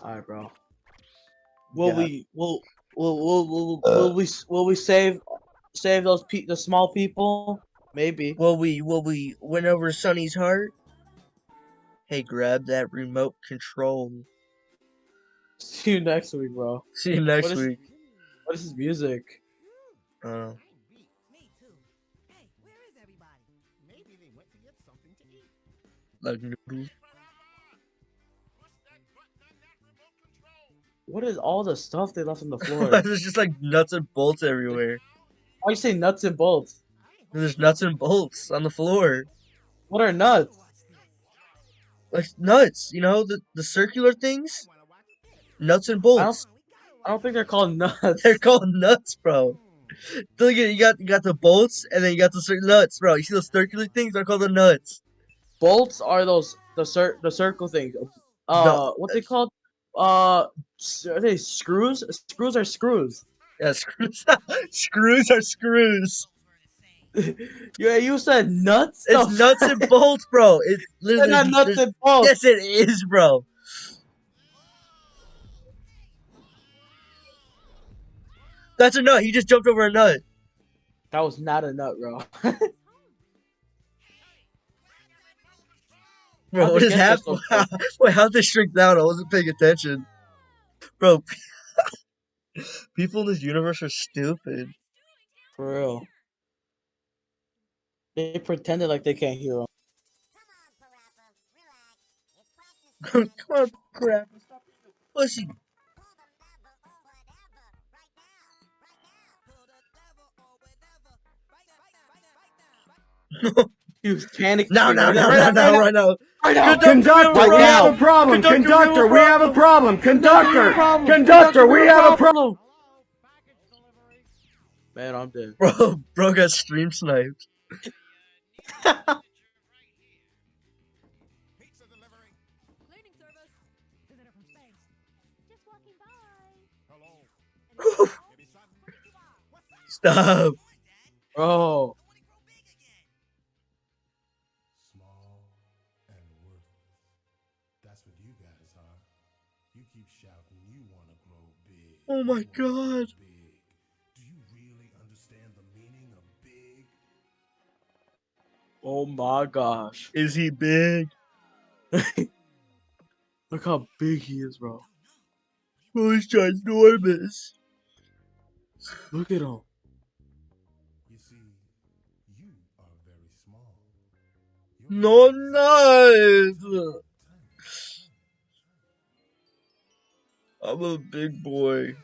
Alright, bro. Will Yeah. we will we save the small people? Maybe. Will we win over Sonny's heart? Hey, grab that remote control. See you next week, bro. See you next week. What is his music? Uh, like noodles. What is all the stuff they left on the floor? There's just like nuts and bolts everywhere. Why you say nuts and bolts? There's nuts and bolts on the floor. What are nuts? Like nuts, you know, the circular things? Nuts and bolts. I don't think they're called nuts. They're called nuts, bro. Look at you got the bolts and then you got the nuts, bro. You see those circular things? They're called the nuts. Bolts are those the circle things. What they called? Are they screws? Screws are screws. Yeah, screws. Screws are screws. Yeah, you said nuts. It's nuts and bolts, bro. It's literally not nuts and bolts. Yes, it is, bro. That's a nut. He just jumped over a nut. That was not a nut, bro. Bro, what is happening? Wait, how'd this shrink down? I wasn't paying attention. Bro, people in this universe are stupid. For real. They pretended like they can't hear him. Come on, crap. Stop being a pussy. He was panicking. No, right now. Conductor, we have a problem. Conductor, we have a problem. Conductor, we have a problem. Man, I'm dead. Bro got stream sniped. Stop. Bro. Small and worthless. That's what you guys are. You keep shouting you want to grow big. Oh my god. Big. Do you really understand the meaning of big? Oh my gosh. Is he big? Look how big he is, bro. Bro, he's ginormous. Look at him. You see, you are very small. No, nice. I'm a big boy.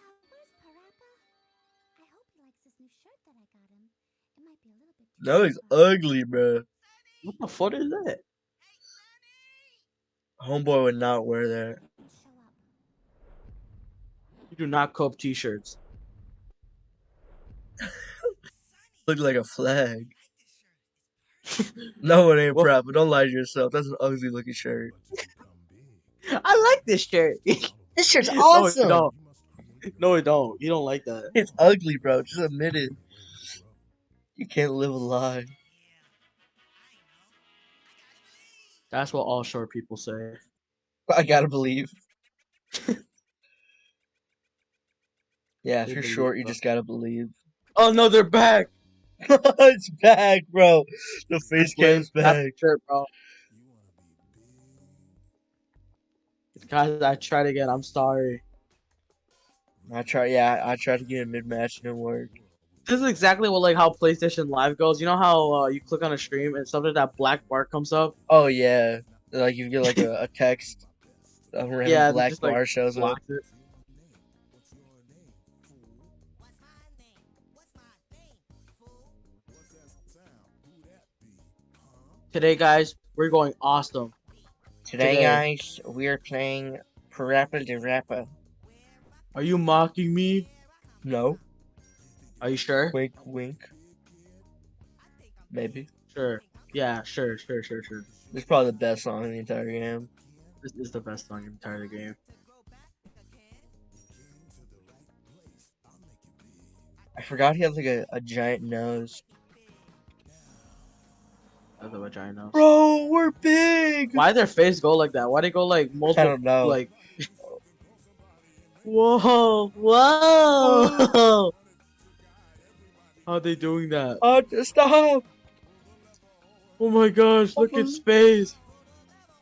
No, he's ugly, bro. What the fuck is that? Homeboy would not wear that. You do not cope t-shirts. Look like a flag. No, it ain't PaRappa, but don't lie to yourself. That's an ugly looking shirt. I like this shirt. This shirt's awesome. No, it don't. You don't like that. It's ugly, bro. Just admit it. You can't live a lie. That's what all short people say. I gotta believe. Yeah, if you're short, you just gotta believe. Oh no, they're back. It's back, bro. The face cam's back. Shirt, bro. Guys, I tried again. I'm sorry. I tried to get a mid-match, it didn't work. This is exactly what how PlayStation Live goes. You know how you click on a stream and something that black bar comes up? Oh yeah, like you get like a text, a random black bar shows up. Today, guys, we're going awesome. Today, guys, we are playing PaRappa de Rappa. Are you mocking me? No. Are you sure? Wink, wink. Maybe. Sure. Yeah, sure. This is probably the best song in the entire game. This is the best song in the entire game. I forgot he has like a giant nose. That's a giant nose. Bro, we're big! Why their face go like that? Why they go like multiple? I don't know. Like Whoa! Whoa! How are they doing that? Stop! Oh my gosh! Look at space!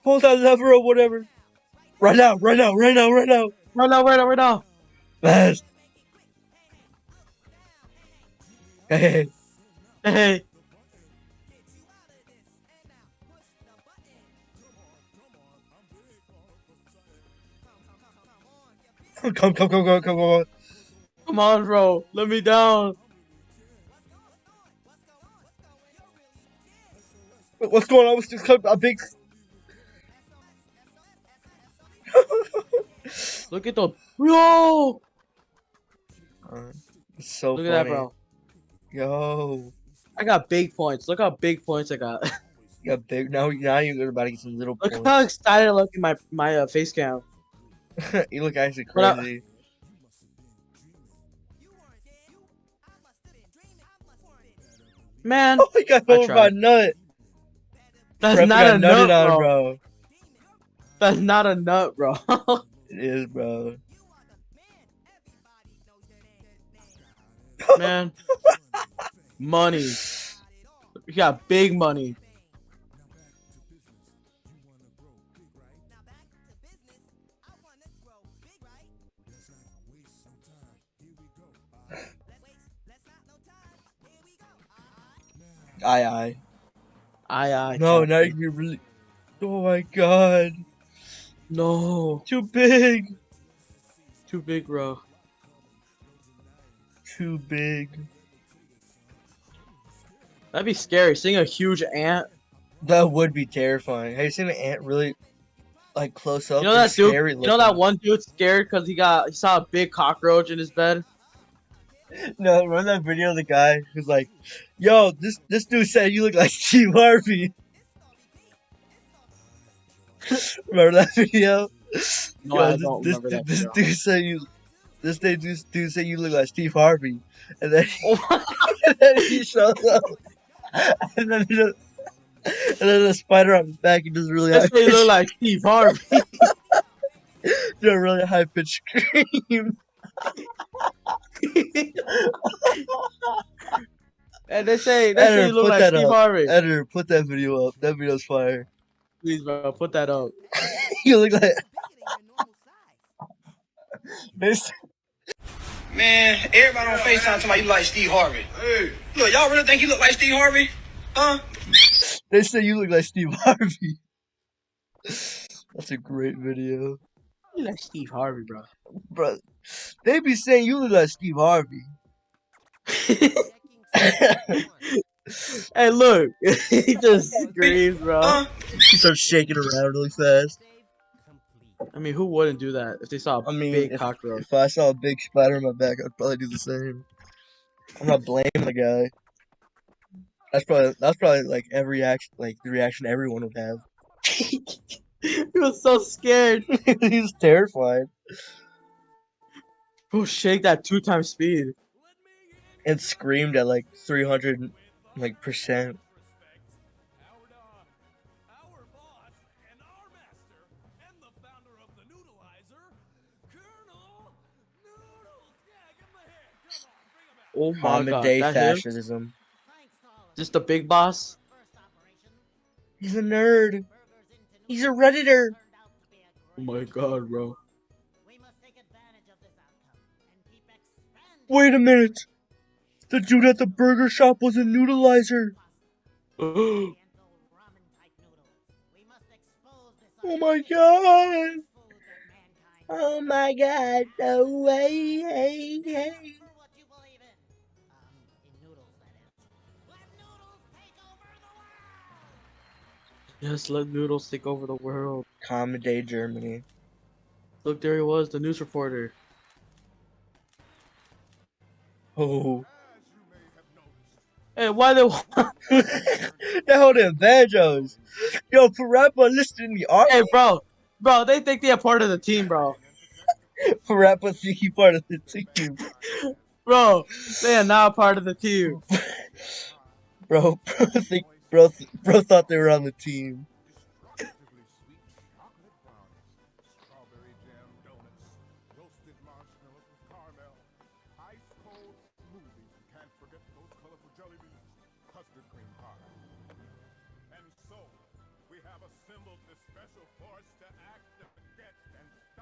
Pull that lever or whatever. Right now! Right now! Right now! Right now! Right now! Right now! Right now! Fast! Hey! Hey! Come! Come on, bro! Let me down! What's going on with this a big? Look at the yo! It's so Look funny. at that, bro! Yo, I got big points. Look how big points I got. you got big. Now you're about to get some little Look points. how excited I look in my face cam. You look actually What up? crazy. Man, Oh my god! I Oh my tried. nut! That's PaRappa not got a nutted nut, on, bro. That's not a nut, bro. It is, bro. Man, money. You got big money. Aye. Aye. No, now Captain. you really. Oh my god! No. Too big. Too big, bro. Too big. That'd be scary. Seeing a huge ant. That would be terrifying. Have you seen an ant really, like, close up? You know They're that dude? scary You know that looking. one dude scared because he saw a big cockroach in his bed. No, remember that video of the guy who's like, "Yo, this dude said you look like Steve Harvey." Remember that video? No, Yo, I don't remember that. This video. dude said you. This dude said you look like Steve Harvey, and then, Oh, and then he shows up, and then the spider on his back. He does really high that's what he look pitch, like Steve Harvey. do a really high pitch scream. And they say Editor, you look put like that Steve up. Harvey. Editor, put that video up. That video's fire. Please, bro, put that up. You look like. This. Man, everybody on FaceTime talking about you like Steve Harvey. Hey. Look, y'all really think you look like Steve Harvey? Huh? They say you look like Steve Harvey. That's a great video. You like Steve Harvey, bro. Bro, they be saying you look like Steve Harvey. Hey, look. He just screams, bro. He starts shaking around really fast. I mean, who wouldn't do that if they saw a I mean, big cockroach? if I saw a big spider on my back, I'd probably do the same. I'm not blaming the guy. That's probably like the reaction everyone would have. He was so scared. He's terrified. Bro, shake that 2 times speed. And screamed at like 300 %. Oh my Common god, day that him? fascism. Just the big boss? He's a nerd. He's a redditor. Oh my god, bro. Wait a minute. The dude at the burger shop was a noodleizer. Oh my god. Oh my god. No way. Hey. Yes, let noodles take over the world. Common day Germany. Look, there he was, the news reporter. Oh. Hey, why they? They're holding banjos. Yo, PaRappa listed in the army. Hey, bro, they think they're part of the team, bro. PaRappa think he part of the team. Bro, they are not part of the team. Bro thought they were on the team.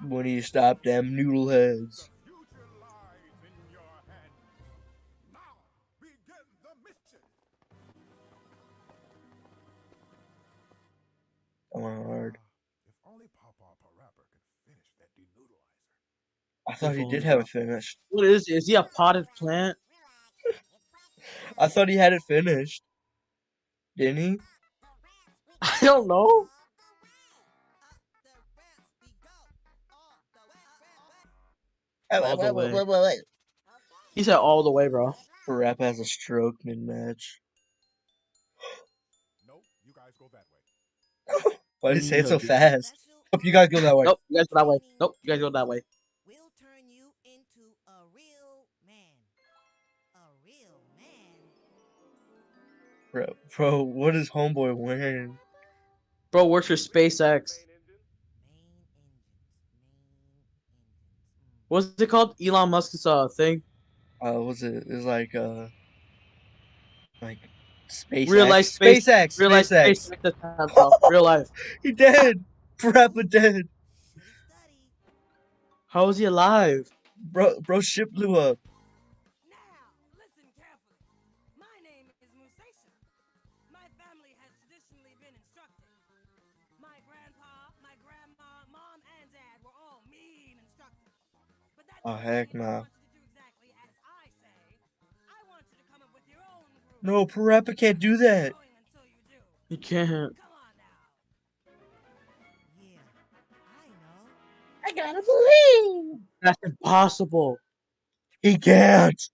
When you stop them noodle heads. Come on, hard. If only PaRappa could finish that denoodleizer. I thought he did have it finished. What is it? Is he a potted plant? I thought he had it finished. Didn't he? I don't know. All the way. He said all the way, bro. PaRappa has a stroke mid-match. Nope, you guys go that way. Why did he say it so fast? Hope you guys go that way. Nope, you guys go that way. Nope, you guys go that way. We'll turn you into a real man. A real man. Bro, what is homeboy wearing? Bro works for SpaceX. What's it called? Elon Musk's thing. Was it? It's like SpaceX. Real life SpaceX. Real life SpaceX. SpaceX this time, bro. Real life. He dead. PaRappa dead. How is he alive? Bro, ship blew up. Now, listen carefully. My name is Musasia. My family has traditionally been instructed. My grandpa, my grandma, mom, and dad were all mean instructors. But that Oh, doesn't heck mean I no. want you to do exactly as I say. I want you to come up with your own groove. No, PaRappa can't do that. Going until you do. He can't. Come on now. Yeah, I know. I gotta believe. That's impossible. He can't.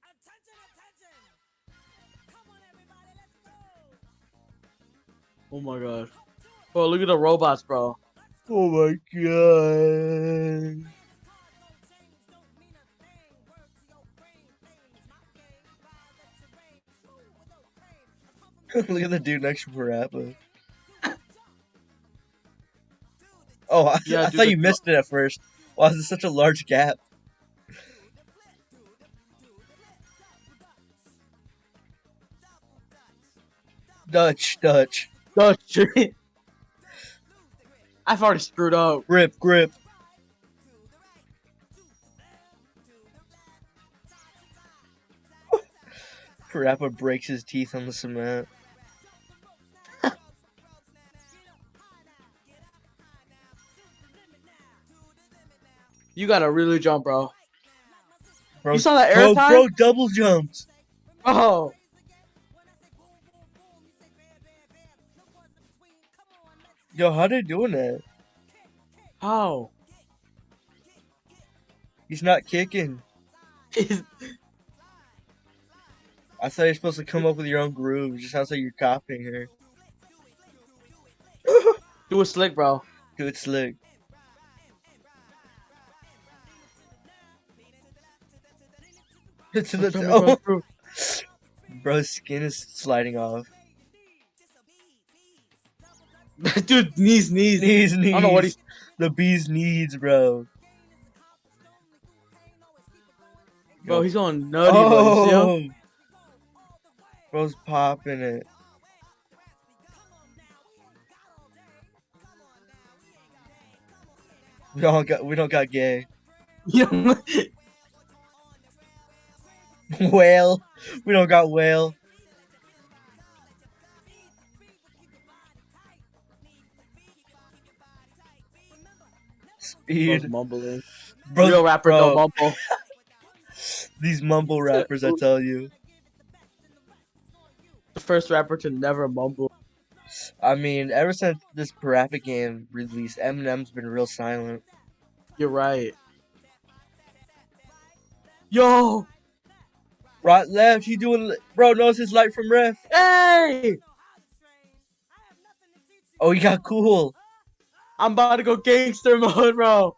Attention, attention. Come on, everybody, let's go. Oh my god. Bro, look at the robots, bro. Oh my god. Look at the dude next to PaRappa. Oh, I Yeah, dude, thought you the- missed it at first. Why is there such a large gap? Dutch. Dutch. I've already screwed up. Grip. PaRappa breaks his teeth on the cement. You gotta really jump, bro. Bro, You saw that air time? Bro, double jumps. Oh. Yo, how they doing that? How? He's not kicking. I thought you're supposed to come up with your own groove. It just sounds like you're copying her. Do it slick, bro. Do it slick. To the oh. Bro's skin is sliding off. Dude, knees. Knees. I don't know what he's. The bee's needs, bro. Bro, he's going nutty, bro. You see him? Bro's popping it. We don't got gay. Whale. We don't got whale. Bro's Speed. mumbling. Bro, Real rapper don't mumble. These mumble rappers, I tell you. The first rapper to never mumble. I mean, ever since this PaRappa game released, Eminem's been real silent. You're right. Yo! Right, left, he doing... Bro, knows his light from ref. Hey! Oh, he got cool. I'm about to go gangster mode, bro.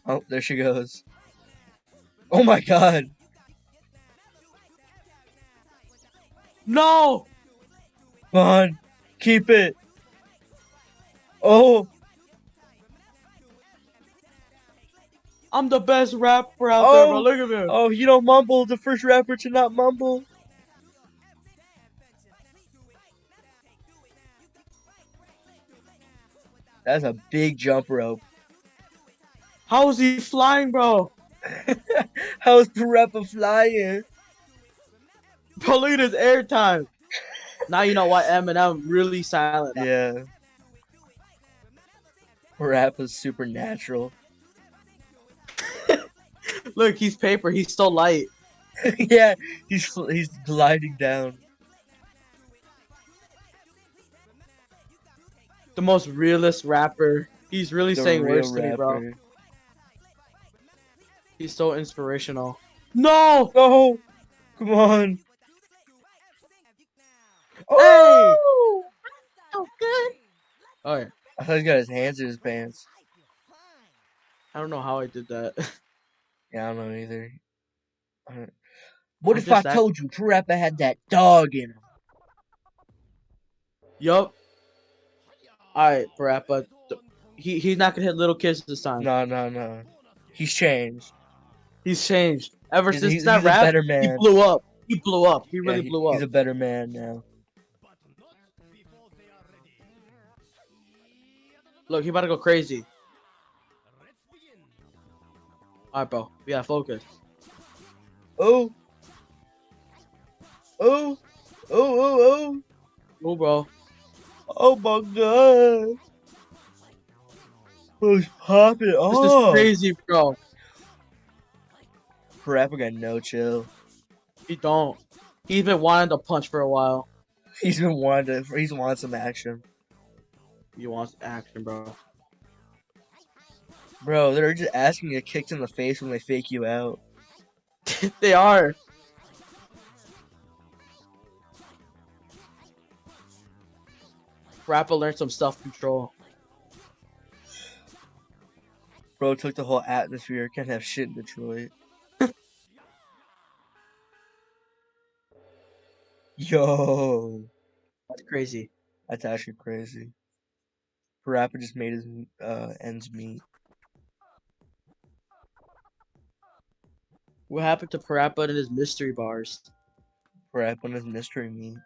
Oh, there she goes. Oh my god. No! Come on. Keep it. Oh. I'm the best rapper out there, bro. Look at me. Oh, you don't mumble. The first rapper to not mumble. That's a big jump rope. How is he flying, bro? How's PaRappa flying? Bro, look at his airtime. Now you know why Eminem really silent. Yeah. PaRappa's supernatural. Look, he's paper. He's so light. Yeah, he's gliding down. The most realist rapper. He's really The saying real words to me, bro. rapper. He's so inspirational. No! No! Come on. Oh! So good. Oh yeah. I thought he got his hands in his pants. I don't know how I did that. Yeah, I don't know either. What I if I guess told you PaRappa had that dog in him? Yup. Alright, PaRappa. He's not gonna hit little kids this time. No. He's changed. He's changed. Ever since He's that a rap, better he man. blew up. He blew up. He Yeah, really blew up. He's a better man now. Look, he about to go crazy. Alright, bro. We gotta focus. Oh! Oh! Oh! Oh, bro. Oh my god! Who's popping This off? is crazy, bro. PaRappa got no chill. He don't. He's been wanting to punch for a while. He's wanted some action. He wants action, bro. Bro, they're just asking to get kicked in the face when they fake you out. They are. PaRappa learned some self-control. Bro took the whole atmosphere. Can't have shit in Detroit. Yo. That's crazy. That's actually crazy. PaRappa just made his ends meet. What happened to PaRappa and his mystery bars? PaRappa and his mystery meet.